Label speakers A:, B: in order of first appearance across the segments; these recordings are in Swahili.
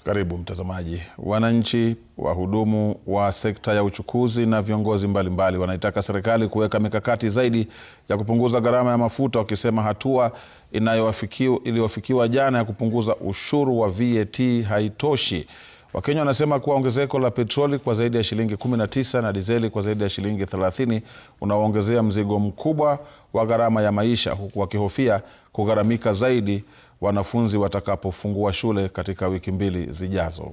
A: Karibu mtazamaji. Wananchi, wahudumu wa sekta ya uchukuzi na viongozi mbalimbali wanaitaka serikali kuweka mikakati zaidi ya kupunguza gharama ya mafuta, wakisema hatua iliyofikiwa jana ya kupunguza ushuru wa VAT haitoshi. Wakenya wanasema kuwa ongezeko la petroli kwa zaidi ya shilingi 19 na dizeli kwa zaidi ya shilingi 30 unaoongezea mzigo mkubwa wa gharama ya maisha, huku wakihofia kugharamika zaidi wanafunzi watakapofungua shule katika wiki 2 zijazo.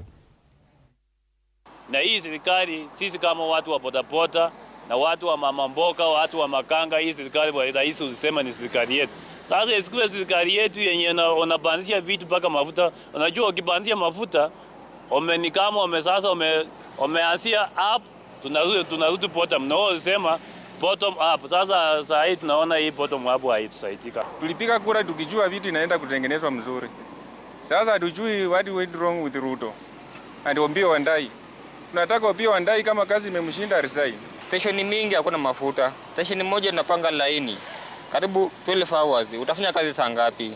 B: Na hii serikali, sisi kama watu wa bodaboda na watu wa mama mboga, watu wa makanga, hii serikali rais usisema ni serikali yetu. Sasa isikuwe serikali yetu yenye unabandisha vitu mpaka mafuta. Unajua ukibandisha mafuta ni kama sasa umeanzia up, tunarudi bottom. No, usema bottom up. Sasa hii tunaona hii bottom up haitusaidika.
C: Tulipiga kura tukijua vitu inaenda kutengenezwa mzuri. Sasa hatujui what went wrong with Ruto. And Opiyo Wandayi. Tunataka Opiyo Wandayi kama kazi imemshinda resign.
D: Station mingi hakuna mafuta. Station moja inapanga laini karibu 12 hours. Utafanya kazi saa ngapi?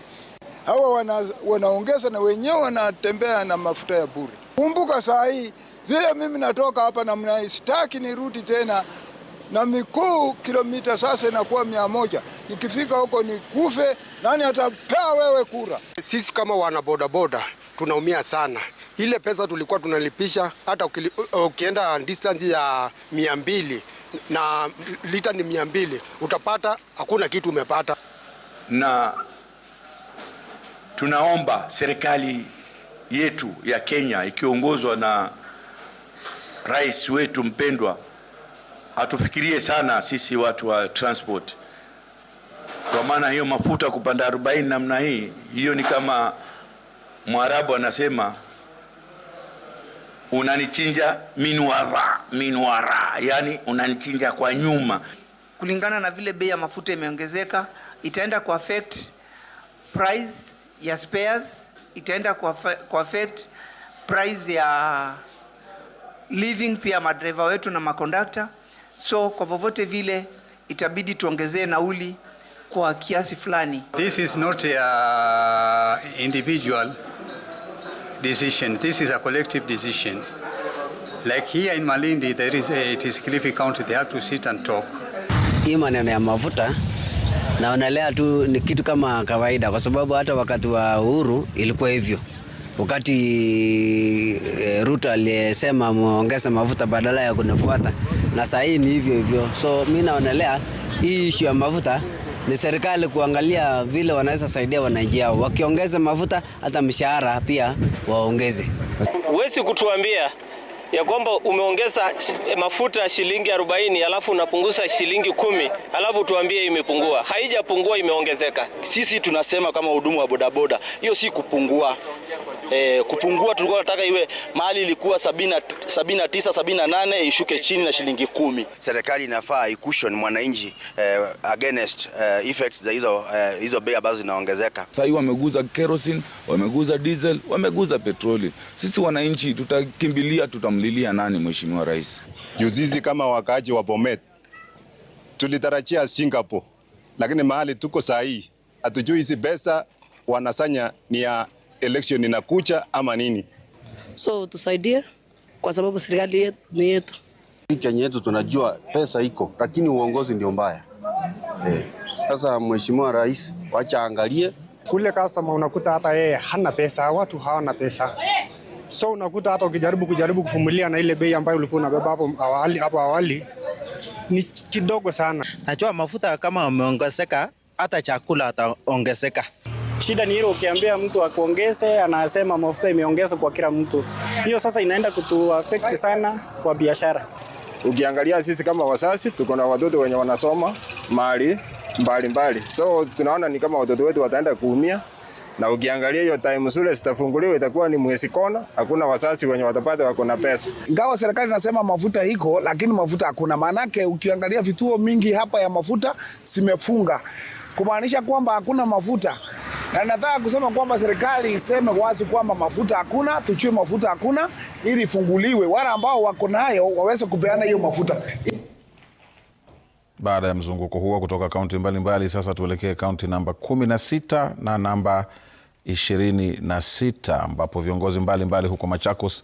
E: Hawa wanaongeza na wenyewe wanatembea na mafuta ya bure. Kumbuka saa hii vile mimi natoka hapa na mnai sitaki nirudi tena na mikuu kilomita sasa inakuwa 100. Nikifika huko nikufe, nani atapea wewe kura?
F: Sisi kama wana bodaboda tunaumia sana. Ile pesa tulikuwa tunalipisha hata ukienda distance ya 200 na lita ni 200 utapata hakuna kitu umepata.
G: Na tunaomba serikali yetu ya Kenya ikiongozwa na rais wetu mpendwa atufikirie sana sisi watu wa transport, kwa maana hiyo mafuta kupanda 40 namna hii, hiyo ni kama Mwarabu anasema unanichinja minwara, yani unanichinja kwa nyuma.
H: Kulingana na vile bei ya mafuta imeongezeka, itaenda ku affect price ya spares, itaenda ku affect price ya living pia madriver wetu na makondakta. So kwa vovote vile itabidi tuongezee nauli kwa kiasi fulani.
I: This is not a individual decision. This is a collective decision. Like here in Malindi, it is Kilifi County, they have to sit and talk.
J: Hii maneno ya mafuta naonelea tu ni kitu kama kawaida, kwa sababu hata wakati wa Uhuru ilikuwa hivyo. Wakati Ruto alisema muongeze mafuta badala ya kunifuata, na sasa hii ni hivyo hivyo. So mimi naonelea hii issue ya mafuta ni serikali kuangalia vile wanaweza saidia wananchi wao. Wakiongeza mafuta hata mshahara pia waongeze.
K: Huwezi kutuambia ya kwamba umeongeza mafuta shilingi 40 alafu unapunguza shilingi 10 alafu tuambie imepungua. Haijapungua, imeongezeka.
L: Sisi tunasema kama hudumu wa bodaboda, hiyo si kupungua. Kupungua tulikuwa tunataka iwe mahali ilikuwa 79 78 ishuke chini na shilingi 10.
M: Serikali inafaa ikushon mwananchi against effects za hizo bei ambazo zinaongezeka.
N: Sasa hivi wameguza kerosene, wameguza diesel, wameguza petroli. Sisi wananchi tutakimbilia, tutamlilia nani? Mheshimiwa Rais.
O: Juzizi kama wakaaji wa Bomet tulitarajia Singapore, lakini mahali tuko saa hii hatujui hizi pesa wanasanya ni ya election inakuja ama nini.
P: So tusaidie kwa sababu serikali yetu ni yetu.
Q: Kenya yetu tunajua pesa iko, lakini uongozi ndio mbaya. Sasa Mheshimiwa Rais wacha angalie.
F: Kule customer unakuta hata yeye hana pesa, watu hawana pesa. So unakuta hata ukijaribu kufumilia na ile bei ambayo ulikuwa unabeba hapo awali ni kidogo sana.
R: Najua mafuta kama yameongezeka, hata chakula ataongezeka.
S: Shida ni hilo, ukiambia mtu akuongeze anasema mafuta imeongeza kwa kila mtu. Hiyo sasa inaenda kutu affect sana kwa biashara.
C: Ukiangalia sisi kama wazazi tuko na watoto wenye wanasoma mahali mbalimbali. So tunaona ni kama watoto wetu wataenda kuumia. Na ukiangalia hiyo time shule zitafunguliwa itakuwa ni mwezi kona, hakuna wazazi wenye watapata wako na pesa.
E: Ingawa serikali inasema mafuta iko, lakini mafuta hakuna. Maanake ukiangalia vituo mingi hapa ya mafuta simefunga, kumaanisha kwamba hakuna mafuta. Na nataka kusema kwamba serikali iseme wazi kwamba mafuta hakuna, tuchue mafuta hakuna, ili ifunguliwe wale ambao wako nayo waweze kupeana hiyo mafuta.
A: Baada ya mzunguko huo kutoka kaunti mbalimbali, sasa tuelekee kaunti namba 16 na namba 26 ambapo viongozi mbalimbali huko Machakos